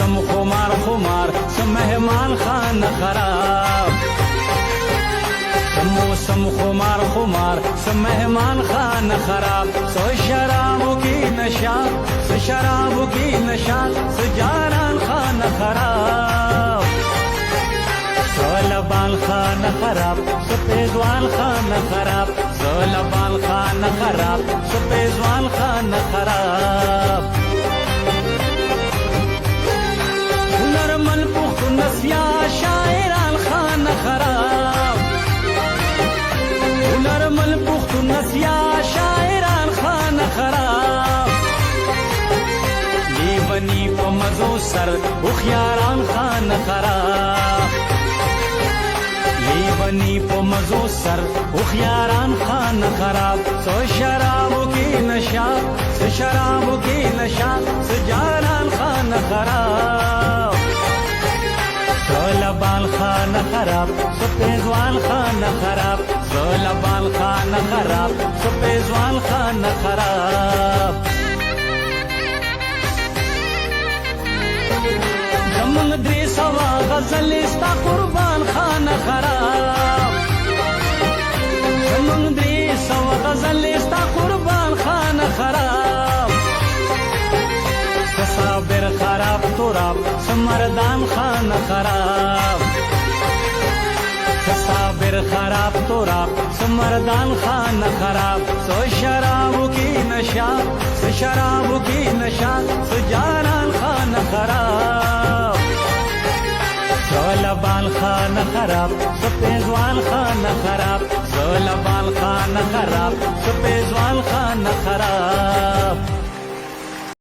موسم خمار خمار سمهمان خان خراب موسم خمار خمار سمهمان خان خراب سو شرابوں کی نشہ سو شرابوں کی نشہ سجاران خان خراب سو لبان خان خراب سو پیزوان خان خراب سو لبان خان خراب سو پیزوان خان خراب نرمل پخت نسیا شاعران خان خراب نرمل پخت نسیا شاعران خان خراب لیونی پا مزو سر اخیاران خان خراب لیونی پا مزو سر اخیاران خان خراب سو شرابوں کی نشہ سو شرابوں کی نشہ سجاران خان خراب سو لبان خان خراب سو پیزوان خان خراب سو لبان خان خراب سو پیزوان خان خراب زمن دری سوا غزل استا قربان خان خراب زمن دری سوا غزل استا قربان خان خراب صابر خراب تراب سمردان خان خراب صابر خراب تراب سمردان خان خراب سو شرابوں کی نشہ سو شرابوں کی نشہ سجاران خان خراب سو لبان خان خراب سو پیزوان خان خراب سو لبان خان خراب سو پیزوان خان خراب